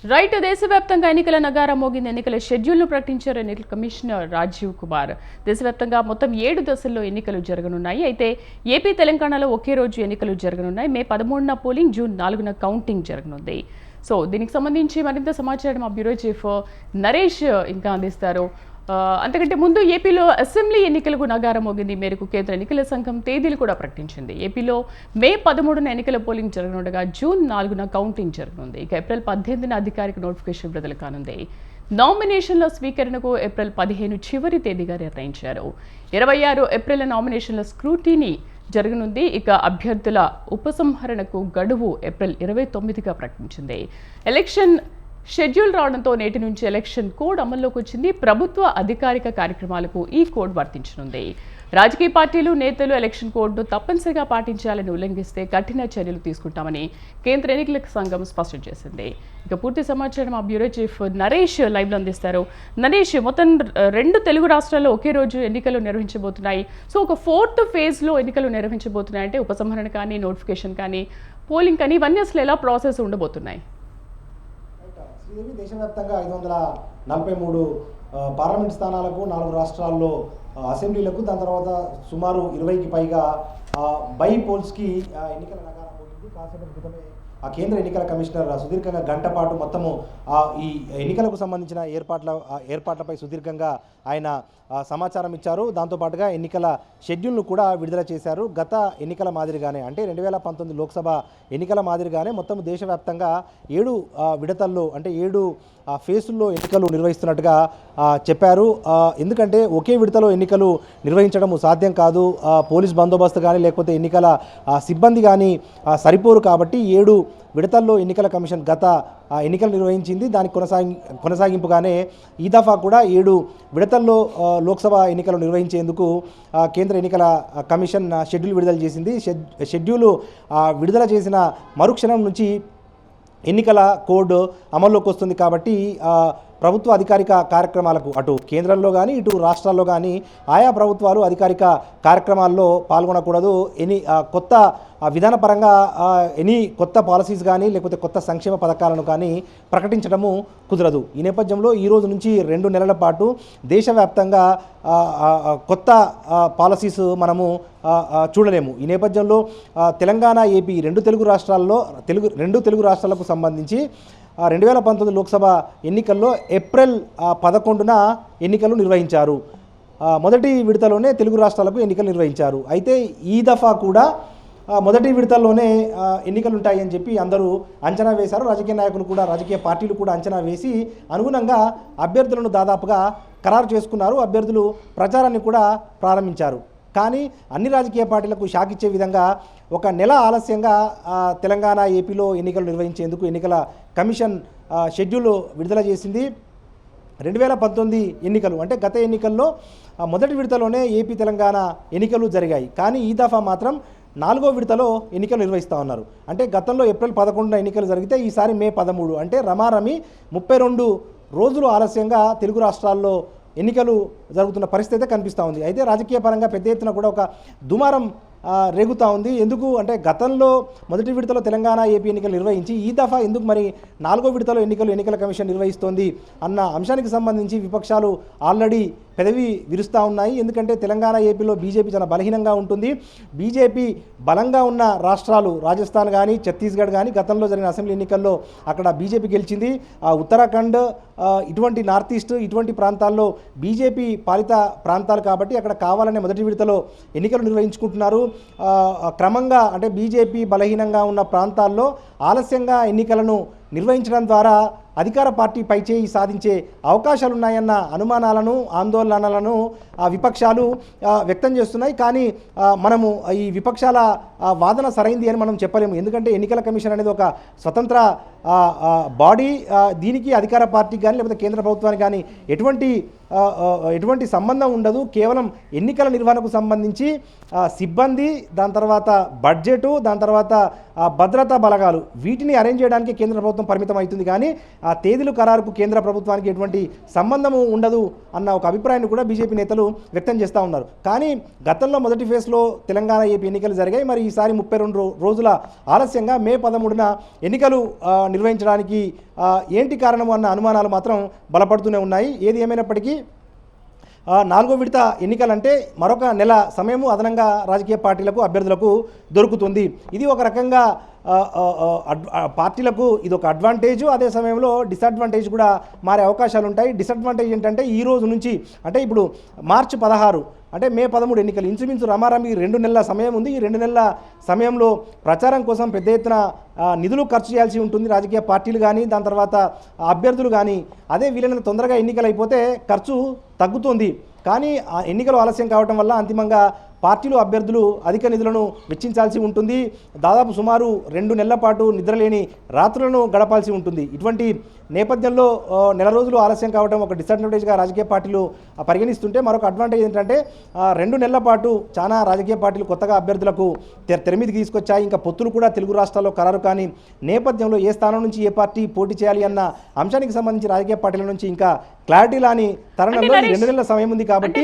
Right దేశవ్యాప్తంగా ఎన్నికల నగారా మోగింది. ఎన్నికల షెడ్యూల్ను ప్రకటించారు ఎన్నికల కమిషనర్ రాజీవ్ కుమార్. దేశవ్యాప్తంగా మొత్తం 7 దశల్లో ఎన్నికలు జరగనున్నాయి. అయితే ఏపీ, తెలంగాణలో ఒకే రోజు ఎన్నికలు జరగనున్నాయి. మే 13న పోలింగ్, జూన్ 4న కౌంటింగ్ జరగనుంది. సో దీనికి సంబంధించి మరింత సమాచారం మా బ్యూరో చీఫ్ నరేష్ ఇంకా అందిస్తారు. అంతకంటే ముందు ఏపీలో అసెంబ్లీ ఎన్నికలకు నగారం మోగింది. మేరకు కేంద్ర ఎన్నికల సంఘం తేదీలు కూడా ప్రకటించింది. ఏపీలో మే 13న ఎన్నికల పోలింగ్ జరగనుండగా జూన్ 4న కౌంటింగ్ జరగనుంది. ఇక ఏప్రిల్ 18న అధికారిక నోటిఫికేషన్ విడుదల కానుంది. నామినేషన్ల స్వీకరణకు ఏప్రిల్ 15 చివరి తేదీగా నిర్ణయించారు. 26 ఏప్రిల్ నామినేషన్ల స్క్రూటీనీ జరగనుంది. ఇక అభ్యర్థుల ఉపసంహరణకు గడువు ఏప్రిల్ 29గా ప్రకటించింది. ఎలక్షన్ షెడ్యూల్ రావడంతో నేటి నుంచి ఎలక్షన్ కోడ్ అమల్లోకి వచ్చింది. ప్రభుత్వ అధికారిక కార్యక్రమాలకు ఈ కోడ్ వర్తించనుంది. రాజకీయ పార్టీలు, నేతలు ఎలక్షన్ కోడ్ను తప్పనిసరిగా పాటించాలని ఉల్లంఘిస్తే కఠిన చర్యలు తీసుకుంటామని కేంద్ర ఎన్నికల సంఘం స్పష్టం చేసింది. ఇక పూర్తి సమాచారం మా బ్యూరో చీఫ్ నరేష్ లైవ్లో అందిస్తారు. నరేష్, మొత్తం 2 తెలుగు రాష్ట్రాల్లో ఒకే రోజు ఎన్నికలు నిర్వహించబోతున్నాయి. సో ఒక 4th ఫేజ్లో ఎన్నికలు నిర్వహించబోతున్నాయి అంటే ఉపసంహరణ కానీ, నోటిఫికేషన్ కానీ, పోలింగ్ కానీ ఇవన్నీ అసలు ఎలా ప్రాసెస్ ఉండబోతున్నాయి? దేశవ్యాప్తంగా 543 పార్లమెంట్ స్థానాలకు 4 రాష్ట్రాల్లో అసెంబ్లీలకు, దాని తర్వాత సుమారు 20కి పైగా బై పోల్స్కి ఎన్నికల నగారం పోయింది. కాసేపటి క్రితమే కేంద్ర ఎన్నికల కమిషనర్ సుదీర్ఘంగా గంట పాటు మొత్తము ఈ ఎన్నికలకు సంబంధించిన ఏర్పాట్లపై సుదీర్ఘంగా ఆయన సమాచారం ఇచ్చారు. దాంతోపాటుగా ఎన్నికల షెడ్యూల్ను కూడా విడుదల చేశారు. గత ఎన్నికల మాదిరిగానే అంటే 2019 లోక్సభ ఎన్నికల మాదిరిగానే మొత్తం దేశవ్యాప్తంగా 7 విడతల్లో అంటే 7 ఫేసుల్లో ఎన్నికలు నిర్వహిస్తున్నట్టుగా చెప్పారు. ఎందుకంటే ఒకే విడతలో ఎన్నికలు నిర్వహించడం సాధ్యం కాదు. పోలీస్ బందోబస్తు కానీ లేకపోతే ఎన్నికల సిబ్బంది కానీ సరిపోరు. కాబట్టి 7 విడతల్లో ఎన్నికల కమిషన్ గత ఎన్నికలు నిర్వహించింది. దానికి కొనసాగింపుగానే ఈ దఫా కూడా 7 విడతల్లో లోక్సభ ఎన్నికలు నిర్వహించేందుకు కేంద్ర ఎన్నికల కమిషన్ షెడ్యూల్ విడుదల చేసింది. షెడ్యూల్ విడుదల చేసిన మరుక్షణం నుంచి ఎన్నికల కోడ్ అమల్లోకి వస్తుంది. కాబట్టి ప్రభుత్వ అధికారిక కార్యక్రమాలకు అటు కేంద్రంలో కానీ ఇటు రాష్ట్రాల్లో కానీ ఆయా ప్రభుత్వాలు అధికారిక కార్యక్రమాల్లో పాల్గొనకూడదు. కొత్త విధానపరంగా కొత్త పాలసీస్ కానీ లేకపోతే కొత్త సంక్షేమ పథకాలను కానీ ప్రకటించడము కుదరదు. ఈ నేపథ్యంలో ఈ రోజు నుంచి 2 నెలల పాటు దేశవ్యాప్తంగా కొత్త పాలసీస్ మనము చూడలేము. ఈ నేపథ్యంలో తెలంగాణ, ఏపీ 2 తెలుగు రాష్ట్రాలకు సంబంధించి 2019 లోక్సభ ఎన్నికల్లో ఏప్రిల్ 11న ఎన్నికలు నిర్వహించారు. మొదటి విడతలోనే తెలుగు రాష్ట్రాలకు ఎన్నికలు నిర్వహించారు. అయితే ఈ దఫా కూడా మొదటి విడతల్లోనే ఎన్నికలు ఉంటాయని చెప్పి అందరూ అంచనా వేశారు. రాజకీయ నాయకులు కూడా, రాజకీయ పార్టీలు కూడా అంచనా వేసి అనుగుణంగా అభ్యర్థులను దాదాపుగా ఖరారు చేసుకున్నారు. అభ్యర్థులు ప్రచారాన్ని కూడా ప్రారంభించారు. కానీ అన్ని రాజకీయ పార్టీలకు షాక్ ఇచ్చే విధంగా 1 నెల ఆలస్యంగా తెలంగాణ, ఏపీలో ఎన్నికలు నిర్వహించేందుకు ఎన్నికల కమిషన్ షెడ్యూల్ విడుదల చేసింది. 2019 ఎన్నికలు అంటే గత ఎన్నికల్లో మొదటి విడతలోనే ఏపీ, తెలంగాణ ఎన్నికలు జరిగాయి. కానీ ఈ దఫా మాత్రం 4వ విడతలో ఎన్నికలు నిర్వహిస్తూ ఉన్నారు. అంటే గతంలో ఏప్రిల్ 11న ఎన్నికలు జరిగితే ఈసారి మే 13 అంటే రమారమి 32 రోజులు ఆలస్యంగా తెలుగు రాష్ట్రాల్లో ఎన్నికలు జరుగుతున్న పరిస్థితి అయితే కనిపిస్తూ ఉంది. అయితే రాజకీయ పరంగా పెద్ద ఎత్తున కూడా ఒక దుమారం రేగుతూ ఉంది. ఎందుకు అంటే గతంలో మొదటి విడతలో తెలంగాణ, ఏపీ ఎన్నికలు నిర్వహించి ఈ దఫా ఎందుకు మరి 4వ విడతలో ఎన్నికల కమిషన్ నిర్వహిస్తోంది అన్న అంశానికి సంబంధించి విపక్షాలు ఆల్రెడీ పెదవి విరుస్తూ ఉన్నాయి. ఎందుకంటే తెలంగాణ, ఏపీలో బీజేపీ చాలా బలహీనంగా ఉంటుంది. బీజేపీ బలంగా ఉన్న రాష్ట్రాలు రాజస్థాన్ కానీ, ఛత్తీస్గఢ్ కానీ గతంలో జరిగిన అసెంబ్లీ ఎన్నికల్లో అక్కడ బీజేపీ గెలిచింది. ఉత్తరాఖండ్, ఇటువంటి నార్త్ ఈస్ట్ ఇటువంటి ప్రాంతాల్లో బీజేపీ పాలిత ప్రాంతాలు కాబట్టి అక్కడ కావాలనే మొదటి విడతలో ఎన్నికలు నిర్వహించుకుంటున్నారు. క్రమంగా అంటే బీజేపీ బలహీనంగా ఉన్న ప్రాంతాల్లో ఆలస్యంగా ఎన్నికలను నిర్వహించడం ద్వారా అధికార పార్టీ పైచేయి సాధించే అవకాశాలున్నాయన్న అనుమానాలను, ఆందోళనలను విపక్షాలు వ్యక్తం చేస్తున్నాయి. కానీ మనము ఈ విపక్షాల వాదన సరైంది అని మనం చెప్పలేము. ఎందుకంటే ఎన్నికల కమిషన్ అనేది ఒక స్వతంత్ర బాడీ. దీనికి అధికార పార్టీకి కానీ లేకపోతే కేంద్ర ప్రభుత్వానికి కానీ ఎటువంటి సంబంధం ఉండదు. కేవలం ఎన్నికల నిర్వహణకు సంబంధించి సిబ్బంది, దాని తర్వాత బడ్జెటు, దాని తర్వాత భద్రతా బలగాలు వీటిని అరేంజ్ చేయడానికి కేంద్ర ప్రభుత్వం పరిమితం అవుతుంది, కానీ ఆ తేదీలు ఖరారుకు కేంద్ర ప్రభుత్వానికి ఎటువంటి సంబంధము ఉండదు అన్న ఒక అభిప్రాయాన్ని కూడా బీజేపీ నేతలు వ్యక్తం చేస్తూ ఉన్నారు. కానీ గతంలో మొదటి ఫేజ్లో తెలంగాణ ఏపీ ఎన్నికలు జరిగాయి. మరి ఈసారి 32 రోజుల ఆలస్యంగా మే 13న ఎన్నికలు నిర్వహించడానికి ఏంటి కారణము అన్న అనుమానాలు మాత్రం బలపడుతూనే ఉన్నాయి. ఏది ఏమైనప్పటికీ 4వ విడత ఎన్నికలంటే మరొక నెల సమయము అదనంగా రాజకీయ పార్టీలకు అభ్యర్థులకు దొరుకుతుంది. ఇది ఒక రకంగా పార్టీలకు ఇది ఒక అడ్వాంటేజ్, అదే సమయంలో డిసడ్వాంటేజ్ కూడా మారే అవకాశాలు ఉంటాయి. డిసడ్వాంటేజ్ ఏంటంటే ఈ రోజు నుంచి అంటే ఇప్పుడు మార్చి 16 అంటే మే 13 ఎన్నికలు ఇంచుమించు రమారామికి 2 నెలల సమయం ఉంది. ఈ 2 నెలల సమయంలో ప్రచారం కోసం పెద్ద ఎత్తున నిధులు ఖర్చు చేయాల్సి ఉంటుంది రాజకీయ పార్టీలు కానీ, దాని తర్వాత అభ్యర్థులు కానీ. అదే వీలైనంత తొందరగా ఎన్నికలు అయిపోతే ఖర్చు తగ్గుతుంది. కానీ ఆ ఎన్నికలు ఆలస్యం కావడం వల్ల అంతిమంగా పార్టీలు అభ్యర్థులు అధిక నిధులను వెచ్చించాల్సి ఉంటుంది. దాదాపు సుమారు 2 నెలల పాటు నిద్రలేని రాత్రులను గడపాల్సి ఉంటుంది. ఇటువంటి నేపథ్యంలో నెల రోజులు ఆలస్యం కావడం ఒక డిసడ్వాంటేజ్గా రాజకీయ పార్టీలు పరిగణిస్తుంటే, మరొక అడ్వాంటేజ్ ఏంటంటే 2 నెలల పాటు చాలా రాజకీయ పార్టీలు కొత్తగా అభ్యర్థులకు తెరమీదికి తీసుకొచ్చాయి. ఇంకా పొత్తులు కూడా తెలుగు రాష్ట్రాల్లో ఖరారు కానీ నేపథ్యంలో ఏ స్థానం నుంచి ఏ పార్టీ పోటీ చేయాలి అన్న అంశానికి సంబంధించి రాజకీయ పార్టీల నుంచి ఇంకా క్లారిటీ లాని తరుణంలో 2 నెలల సమయం ఉంది కాబట్టి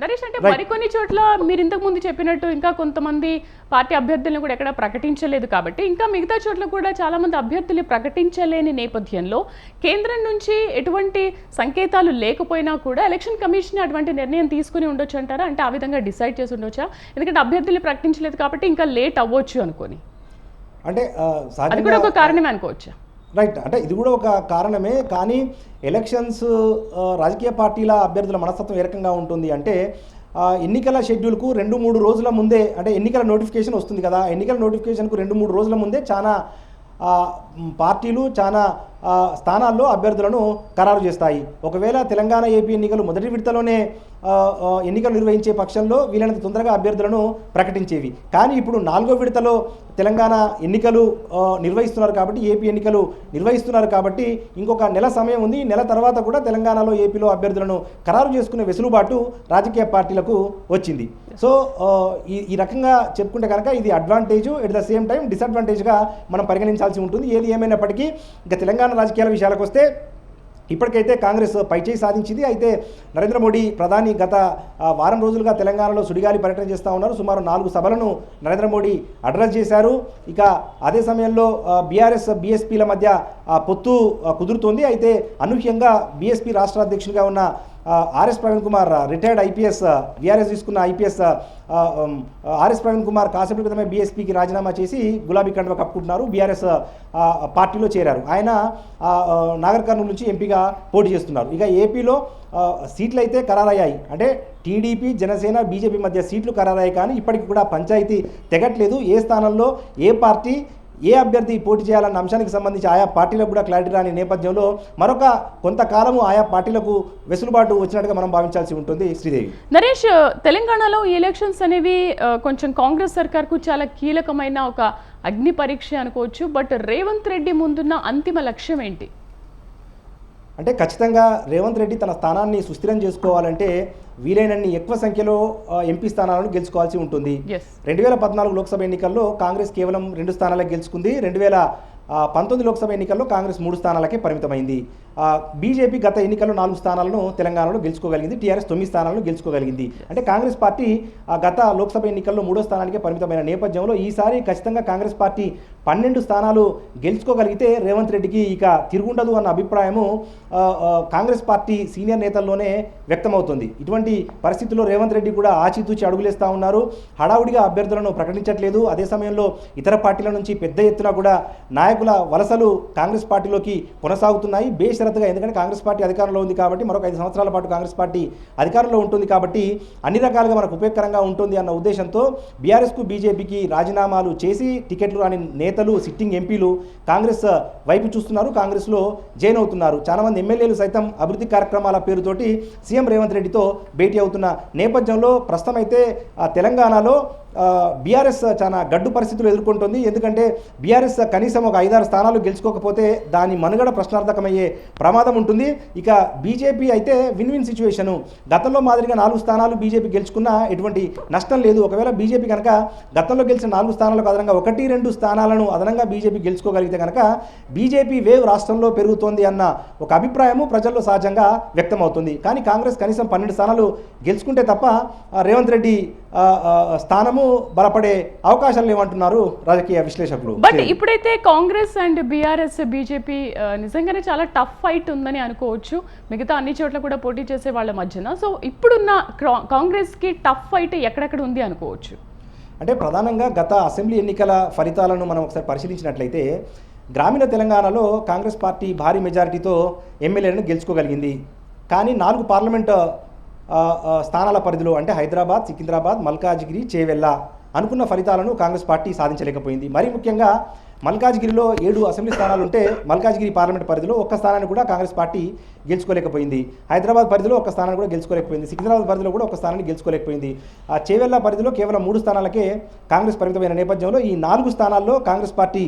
నరేష్ అంటే మరికొన్ని చోట్ల మీరు ఇంతకు ముందు చెప్పినట్టు ఇంకా కొంతమంది పార్టీ అభ్యర్థులను కూడా ఎక్కడ ప్రకటించలేదు కాబట్టి ఇంకా మిగతా చోట్ల కూడా చాలా మంది అభ్యర్థులు ప్రకటించలేని నేపథ్యంలో కేంద్రం నుంచి ఎటువంటి సంకేతాలు లేకపోయినా కూడా ఎలక్షన్ కమిషన్ అటువంటి నిర్ణయం తీసుకుని ఉండొచ్చు అంటారా? అంటే ఆ విధంగా డిసైడ్ చేసి ఉండొచ్చా? ఎందుకంటే అభ్యర్థులు ప్రకటించలేదు కాబట్టి ఇంకా లేట్ అవ్వచ్చు అనుకోని, అంటే అది కూడా ఒక కారణమే అనుకోవచ్చా? రైట్, అంటే ఇది కూడా ఒక కారణమే. కానీ ఎలక్షన్స్ రాజకీయ పార్టీల అభ్యర్థుల మనస్తత్వం ఏ రకంగా ఉంటుంది అంటే ఎన్నికల షెడ్యూల్కు 2-3 రోజుల ముందే అంటే ఎన్నికల నోటిఫికేషన్ వస్తుంది కదా, ఎన్నికల నోటిఫికేషన్కు 2-3 రోజుల ముందే చాలా పార్టీలు చాలా స్థానాల్లో అభ్యర్థులను ఖరారు చేస్తాయి. ఒకవేళ తెలంగాణ ఏపీ ఎన్నికలు మొదటి విడతలోనే ఎన్నికలు నిర్వహించే పక్షంలో వీలైనంత తొందరగా అభ్యర్థులను ప్రకటించేవి. కానీ ఇప్పుడు 4వ విడతలో తెలంగాణ ఎన్నికలు నిర్వహిస్తున్నారు కాబట్టి, ఏపీ ఎన్నికలు నిర్వహిస్తున్నారు కాబట్టి ఇంకొక నెల సమయం ఉంది. నెల తర్వాత కూడా తెలంగాణలో ఏపీలో అభ్యర్థులను ఖరారు చేసుకునే వెసులుబాటు రాజకీయ పార్టీలకు వచ్చింది. సో ఈ రకంగా చెప్పుకుంటే కనుక ఇది advantage, at the same time డిసడ్వాంటేజ్గా మనం పరిగణించాల్సి ఉంటుంది. ఏది ఏమైనప్పటికీ ఇంకా తెలంగాణ రాజకీయాల విషయాలకు వస్తే ఇప్పటికైతే కాంగ్రెస్ పైచేయి సాధించింది. అయితే నరేంద్ర మోడీ ప్రధాని గత వారం రోజులుగా తెలంగాణలో సుడిగాలి పర్యటన చేస్తూ ఉన్నారు. సుమారు 4 సభలను నరేంద్ర మోడీ అడ్రస్ చేశారు. ఇక అదే సమయంలో బీఆర్ఎస్ బీఎస్పీల మధ్య పొత్తు కుదురుతోంది. అయితే అనూహ్యంగా బీఎస్పీ రాష్ట్ర అధ్యక్షుడిగా ఉన్న RS Praveen Kumar retired IPS BRS తీసుకున్న ఐపీఎస్ ఆర్ఎస్ ప్రవీణ్ కుమార్ కాసేపటి క్రితమే బీఎస్పీకి రాజీనామా చేసి గులాబీ కండువా కప్పుకుంటున్నారు, బీఆర్ఎస్ పార్టీలో చేరారు. ఆయన నాగర్ కర్నూలు నుంచి ఎంపీగా పోటీ చేస్తున్నారు. ఇక ఏపీలో సీట్లు అయితే ఖరారయ్యాయి. అంటే టీడీపీ జనసేన బీజేపీ మధ్య సీట్లు ఖరారయ్యాయి, కానీ ఇప్పటికి కూడా పంచాయతీ తెగట్లేదు. ఏ స్థానంలో ఏ పార్టీ ఏ అభ్యర్థి పోటీ చేయాలన్న అంశానికి సంబంధించి ఆయా పార్టీలకు కూడా క్లారిటీ రాని నేపథ్యంలో మరొక కొంతకాలము ఆయా పార్టీలకు వెసులుబాటు వచ్చినట్టుగా మనం భావించాల్సి ఉంటుంది. శ్రీదేవి. నరేష్, తెలంగాణలో ఈ ఎలక్షన్స్ అనేవి కొంచెం కాంగ్రెస్ సర్కార్కు చాలా కీలకమైన ఒక అగ్ని పరీక్ష అనుకోవచ్చు. బట్ రేవంత్ రెడ్డి ముందున్న అంతిమ లక్ష్యం ఏంటి? అంటే ఖచ్చితంగా రేవంత్ రెడ్డి తన స్థానాన్ని సుస్థిరం చేసుకోవాలంటే వీలైనన్ని ఎక్కువ సంఖ్యలో ఎంపీ స్థానాలను గెలుచుకోవాల్సి ఉంటుంది. 2014 లోక్సభ ఎన్నికల్లో కాంగ్రెస్ కేవలం 2 స్థానాలకు గెలుచుకుంది. 2019 లోక్సభ ఎన్నికల్లో కాంగ్రెస్ 3 స్థానాలకే పరిమితమైంది. బీజేపీ గత ఎన్నికల్లో 4 స్థానాలను తెలంగాణలో గెలుచుకోగలిగింది. టీఆర్ఎస్ 9 స్థానాలను గెలుచుకోగలిగింది. అంటే కాంగ్రెస్ పార్టీ గత లోక్సభ ఎన్నికల్లో 3వ స్థానానికే పరిమితమైన నేపథ్యంలో ఈసారి ఖచ్చితంగా కాంగ్రెస్ పార్టీ 12 స్థానాలు గెలుచుకోగలిగితే రేవంత్ రెడ్డికి ఇక తిరుగుండదు అన్న అభిప్రాయము కాంగ్రెస్ పార్టీ సీనియర్ నేతల్లోనే వ్యక్తమవుతుంది. ఇటువంటి పరిస్థితుల్లో రేవంత్ రెడ్డి కూడా ఆచితూచి అడుగులేస్తూ ఉన్నారు. హడావుడిగా అభ్యర్థులను ప్రకటించట్లేదు. అదే సమయంలో ఇతర పార్టీల నుంచి పెద్ద ఎత్తున కూడా నాయకుల వలసలు కాంగ్రెస్ పార్టీలోకి కొనసాగుతున్నాయి బేషరతుగా. ఎందుకంటే కాంగ్రెస్ పార్టీ అధికారంలో ఉంది కాబట్టి, మరొక 5 సంవత్సరాల పాటు కాంగ్రెస్ పార్టీ అధికారంలో ఉంటుంది కాబట్టి అన్ని రకాలుగా మనకు ఉపయోగకరంగా ఉంటుంది అన్న ఉద్దేశంతో బీఆర్ఎస్కు బీజేపీకి రాజీనామాలు చేసి టికెట్లు రాని నేతలు సిట్టింగ్ ఎంపీలు కాంగ్రెస్ వైపు చూస్తున్నారు, కాంగ్రెస్లో జాయిన్ అవుతున్నారు. చాలామంది ఎమ్మెల్యేలు సైతం అభివృద్ధి కార్యక్రమాల పేరుతోటి సీఎం రేవంత్ రెడ్డితో భేటీ అవుతున్న నేపథ్యంలో ప్రస్తుతం అయితే తెలంగాణలో బీఆర్ఎస్ చాలా గడ్డు పరిస్థితులు ఎదుర్కొంటుంది. ఎందుకంటే బీఆర్ఎస్ కనీసం ఒక 5-6 స్థానాలు గెలుచుకోకపోతే దాని మనుగడ ప్రశ్నార్థకమయ్యే ప్రమాదం ఉంటుంది. ఇక బీజేపీ అయితే విన్ విన్ సిచ్యువేషను. గతంలో మాదిరిగా 4 స్థానాలు బీజేపీ గెలుచుకున్నా ఎటువంటి నష్టం లేదు. ఒకవేళ బీజేపీ కనుక గతంలో గెలిచిన 4 స్థానాలకు అదనంగా 1-2 స్థానాలను అదనంగా బీజేపీ గెలుచుకోగలిగితే కనుక బీజేపీ వేవ్ రాష్ట్రంలో పెరుగుతోంది అన్న ఒక అభిప్రాయము ప్రజల్లో సహజంగా వ్యక్తమవుతుంది. కానీ కాంగ్రెస్ కనీసం 12 స్థానాలు గెలుచుకుంటే తప్ప రేవంత్ రెడ్డి స్థానము బలపడే అవకాశాలు లేవంటున్నారు రాజకీయ విశ్లేషకులు. బట్ ఇప్పుడైతే కాంగ్రెస్ అండ్ బీఆర్ఎస్ బీజేపీ నిజంగానే చాలా టఫ్ ఫైట్ ఉందని అనుకోవచ్చు, మిగతా అన్ని చోట్ల కూడా పోటీ చేసే వాళ్ళ మధ్యన. సో ఇప్పుడున్న కాంగ్రెస్కి టఫ్ ఫైట్ ఎక్కడెక్కడ ఉంది అనుకోవచ్చు? అంటే ప్రధానంగా గత అసెంబ్లీ ఎన్నికల ఫలితాలను మనం ఒకసారి పరిశీలించినట్లయితే గ్రామీణ తెలంగాణలో కాంగ్రెస్ పార్టీ భారీ మెజారిటీతో ఎమ్మెల్యేలను గెలుచుకోగలిగింది. కానీ 4 పార్లమెంట్ స్థానాల పరిధిలో అంటే హైదరాబాద్, సికింద్రాబాద్, మల్కాజ్గిరి, చేవెళ్ళ అనుకున్న ఫలితాలను కాంగ్రెస్ పార్టీ సాధించలేకపోయింది. మరీ ముఖ్యంగా మల్కాజ్గిరిలో 7 అసెంబ్లీ స్థానాలు ఉంటే మల్కాజ్గిరి పార్లమెంట్ పరిధిలో ఒక్క స్థానాన్ని కూడా కాంగ్రెస్ పార్టీ గెలుచుకోలేకపోయింది. హైదరాబాద్ పరిధిలో ఒక్క స్థానాన్ని కూడా గెలుచుకోలేకపోయింది. సికింద్రాబాద్ పరిధిలో కూడా ఒక్క స్థానాన్ని గెలుచుకోలేకపోయింది. ఆ చేవెళ్ళ పరిధిలో కేవలం 3 స్థానాలకే కాంగ్రెస్ పరిమితమైన నేపథ్యంలో ఈ 4 స్థానాల్లో కాంగ్రెస్ పార్టీ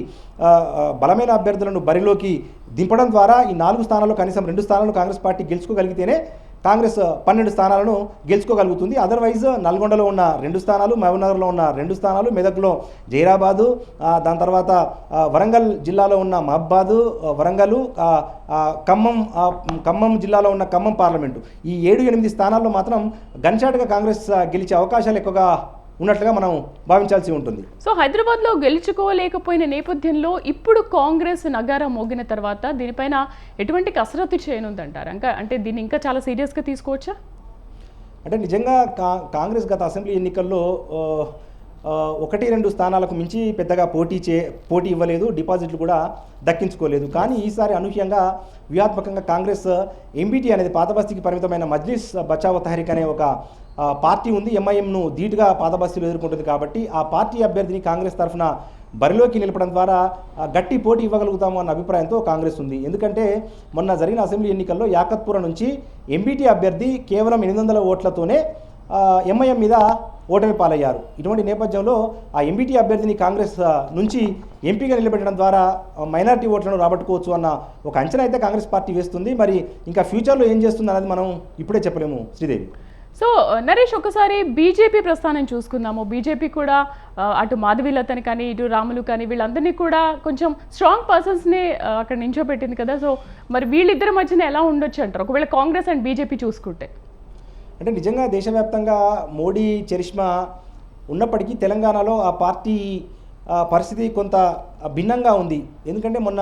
బలమైన అభ్యర్థులను బరిలోకి దింపడం ద్వారా ఈ 4 స్థానాల్లో కనీసం 2 స్థానాలను కాంగ్రెస్ పార్టీ గెలుచుకోగలిగితేనే కాంగ్రెస్ 12 స్థానాలను గెలుచుకోగలుగుతుంది. అదర్వైజ్ నల్గొండలో ఉన్న 2 స్థానాలు, మహబూబ్నగర్లో ఉన్న 2 స్థానాలు, మెదక్లో జైరాబాదు, దాని తర్వాత వరంగల్ జిల్లాలో ఉన్న మహబాదు, వరంగల్, ఖమ్మం జిల్లాలో ఉన్న ఖమ్మం పార్లమెంటు, ఈ 7-8 స్థానాల్లో మాత్రం గన్షాట్గా కాంగ్రెస్ గెలిచే అవకాశాలు ఎక్కువగా ఉన్నట్లుగా మనం భావించాల్సి ఉంటుంది. సో హైదరాబాద్లో గెలుచుకోలేకపోయిన నేపథ్యంలో ఇప్పుడు కాంగ్రెస్ నగారా మోగిన తర్వాత దీనిపైన ఎటువంటి కసరత్తు చేయనుందంటారు? అంటే దీన్ని ఇంకా చాలా సీరియస్గా తీసుకోవచ్చా? అంటే నిజంగా కాంగ్రెస్ గత అసెంబ్లీ ఎన్నికల్లో 1-2 స్థానాలకు మించి పెద్దగా పోటీ ఇవ్వలేదు, డిపాజిట్లు కూడా దక్కించుకోలేదు. కానీ ఈసారి అనూహ్యంగా వ్యూహాత్మకంగా కాంగ్రెస్ ఎంబీటీ అనేది పాతబస్తీకి పరిమితమైన మజ్లిస్ బచావో తహరీక్ అనే ఒక పార్టీ ఉంది. ఎంఐఎంను ధీటుగా పాతబస్తీలో ఎదుర్కొంటుంది కాబట్టి ఆ పార్టీ అభ్యర్థిని కాంగ్రెస్ తరఫున బరిలోకి నిలపడం ద్వారా గట్టి పోటీ ఇవ్వగలుగుతాము అన్న అభిప్రాయంతో కాంగ్రెస్ ఉంది. ఎందుకంటే మొన్న జరిగిన అసెంబ్లీ ఎన్నికల్లో యాకత్పుర నుంచి ఎంబీటీ అభ్యర్థి కేవలం 800 ఓట్లతోనే ఎంఐఎం మీద ఓటమి పాలయ్యారు. ఇటువంటి నేపథ్యంలో ఆ ఎంబీటీ అభ్యర్థిని కాంగ్రెస్ నుంచి ఎంపీగా నిలబెట్టడం ద్వారా మైనారిటీ ఓట్లను రాబట్టుకోవచ్చు అన్న ఒక అంచనా అయితే కాంగ్రెస్ పార్టీ వేస్తుంది. మరి ఇంకా ఫ్యూచర్లో ఏం చేస్తుంది అనేది మనం ఇప్పుడే చెప్పలేము శ్రీదేవి. సో నరేష్, ఒకసారి బీజేపీ ప్రస్థానం చూసుకుందాము. బీజేపీ కూడా అటు మాధవీలతని కానీ ఇటు రాములు కానీ వీళ్ళందరినీ కూడా కొంచెం స్ట్రాంగ్ పర్సన్స్ని అక్కడ నించోబెట్టింది కదా. సో మరి వీళ్ళిద్దరి మధ్యన ఎలా ఉండొచ్చు అంటారు ఒకవేళ కాంగ్రెస్ అండ్ బీజేపీ చూసుకుంటే? అంటే నిజంగా దేశవ్యాప్తంగా మోడీ చరిష్మా ఉన్నప్పటికీ తెలంగాణలో ఆ పార్టీ పరిస్థితి కొంత భిన్నంగా ఉంది. ఎందుకంటే మొన్న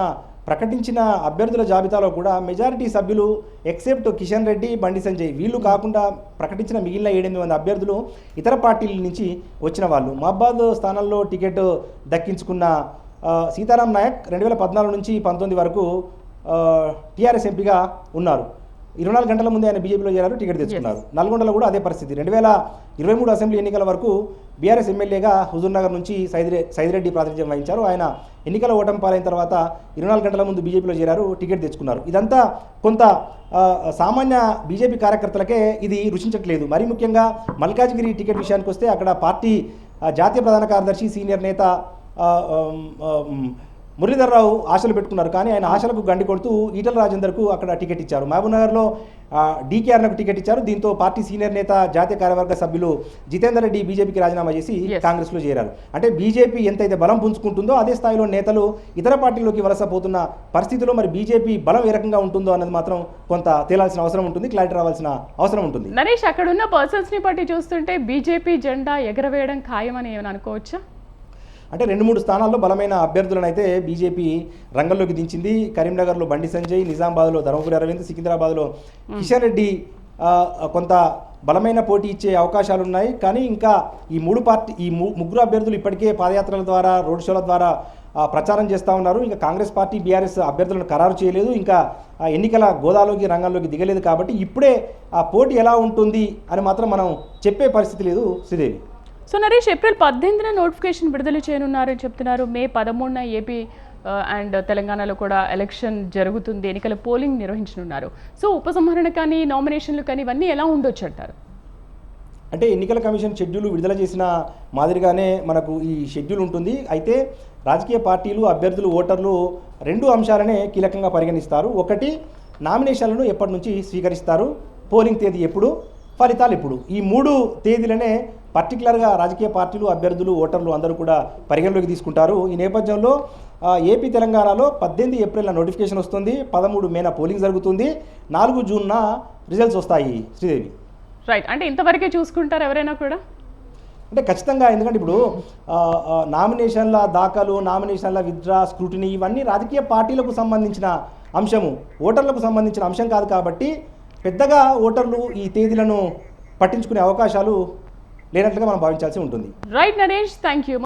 ప్రకటించిన అభ్యర్థుల జాబితాలో కూడా మెజారిటీ సభ్యులు ఎక్సెప్ట్ కిషన్ రెడ్డి, బండి సంజయ్ వీళ్ళు కాకుండా ప్రకటించిన మిగిలిన 7-8 మంది అభ్యర్థులు ఇతర పార్టీల నుంచి వచ్చిన వాళ్ళు. మహబాద్ స్థానంలో టికెట్ దక్కించుకున్న సీతారాం నాయక్ 2014 నుంచి 19 వరకు టీఆర్ఎస్ ఎంపీగా ఉన్నారు. 24 గంటల ముందే ఆయన బీజేపీలో చేరారు, టికెట్ తెచ్చుకున్నారు. నల్గొండలో కూడా అదే పరిస్థితి. 2023 అసెంబ్లీ ఎన్నికల వరకు బీఆర్ఎస్ ఎమ్మెల్యేగా హుజూర్నగర్ నుంచి సైదిరెడ్డి ప్రాతినిధ్యం వహించారు. ఆయన ఎన్నికల ఓటమి పాలైన తర్వాత 24 గంటల ముందు బీజేపీలో చేరారు, టికెట్ తెచ్చుకున్నారు. ఇదంతా కొంత సామాన్య బీజేపీ కార్యకర్తలకే ఇది రుచించట్లేదు. మరీ ముఖ్యంగా మల్కాజ్గిరి టికెట్ విషయానికి వస్తే అక్కడ పార్టీ జాతీయ ప్రధాన కార్యదర్శి సీనియర్ నేత మురళీధర్ రావు ఆశలు పెట్టుకున్నారు. కానీ ఆయన ఆశలకు గండి కొడుతూ ఈటల రాజేందర్కు అక్కడ టికెట్ ఇచ్చారు. మహబూబ్నగర్లో డీకేఆర్లకు టికెట్ ఇచ్చారు. దీంతో పార్టీ సీనియర్ నేత జాతీయ కార్యవర్గ సభ్యులు జితేందర్ రెడ్డి బీజేపీకి రాజీనామా చేసి కాంగ్రెస్లో చేరారు. అంటే బీజేపీ ఎంతైతే బలం పుంజుకుంటుందో అదే స్థాయిలో నేతలు ఇతర పార్టీలోకి వలసపోతున్న పరిస్థితిలో మరి బీజేపీ బలం ఏ రకంగా ఉంటుందో అన్నది మాత్రం కొంత తేలాల్సిన అవసరం ఉంటుంది, క్లారిటీ రావాల్సిన అవసరం ఉంటుంది. నరేష్, అక్కడ ఉన్న పర్సన్స్ ని బట్టి చూస్తుంటే బీజేపీ జెండా ఎగరవేయడం ఖాయమని ఏమైనా అనుకోవచ్చా? అంటే 2-3 స్థానాల్లో బలమైన అభ్యర్థులను అయితే బీజేపీ రంగంలోకి దించింది. కరీంనగర్లో బండి సంజయ్, నిజామాబాద్లో ధర్మపురి అరవింద్, సికింద్రాబాద్లో కిషన్ రెడ్డి కొంత బలమైన పోటీ ఇచ్చే అవకాశాలు ఉన్నాయి. కానీ ఇంకా ఈ ముగ్గురు అభ్యర్థులు ఇప్పటికే పాదయాత్రల ద్వారా, రోడ్ షోల ద్వారా ప్రచారం చేస్తూ ఉన్నారు. ఇంకా కాంగ్రెస్ పార్టీ బీఆర్ఎస్ అభ్యర్థులను ఖరారు చేయలేదు, ఇంకా ఎన్నికల గోదాలోకి రంగంలోకి దిగలేదు. కాబట్టి ఇప్పుడే ఆ పోటీ ఎలా ఉంటుంది అని మాత్రం మనం చెప్పే పరిస్థితి లేదు శ్రీదేవి. సో నరేష్, ఏప్రిల్ 18న నోటిఫికేషన్ విడుదల చేయనున్నారని చెప్తున్నారు. మే 13న ఏపీ అండ్ తెలంగాణలో కూడా ఎలక్షన్ జరుగుతుంది, ఎన్నికల పోలింగ్ నిర్వహించనున్నారు. సో ఉపసంహరణ కానీ నామినేషన్లు కానీ ఇవన్నీ ఎలా ఉండొచ్చు అంటారు? అంటే ఎన్నికల కమిషన్ షెడ్యూల్ విడుదల చేసిన మాదిరిగానే మనకు ఈ షెడ్యూల్ ఉంటుంది. అయితే రాజకీయ పార్టీలు, అభ్యర్థులు, ఓటర్లు 2 అంశాలనే కీలకంగా పరిగణిస్తారు. ఒకటి, నామినేషన్లను ఎప్పటి నుంచి స్వీకరిస్తారు, పోలింగ్ తేదీ ఎప్పుడు, ఫలితాలు ఎప్పుడు. ఈ 3 తేదీలనే పర్టికులర్గా రాజకీయ పార్టీలు, అభ్యర్థులు, ఓటర్లు అందరూ కూడా పరిగణలోకి తీసుకుంటారు. ఈ నేపథ్యంలో ఏపీ తెలంగాణలో 18 ఏప్రిల్న నోటిఫికేషన్ వస్తుంది, 13 మేన పోలింగ్ జరుగుతుంది, 4 జూన్న రిజల్ట్స్ వస్తాయి. శ్రీదేవి, రైట్. అంటే ఇంతవరకే చూసుకుంటారు ఎవరైనా కూడా? అంటే ఖచ్చితంగా, ఎందుకంటే ఇప్పుడు నామినేషన్ల దాఖలు, నామినేషన్ల విత్డ్రా, స్క్రూటినీ ఇవన్నీ రాజకీయ పార్టీలకు సంబంధించిన అంశము, ఓటర్లకు సంబంధించిన అంశం కాదు. కాబట్టి పెద్దగా ఓటర్లు ఈ తేదీలను పట్టించుకునే అవకాశాలు లేనట్లుగా మనం భావించాల్సి ఉంటుంది. Right Naresh, thank you.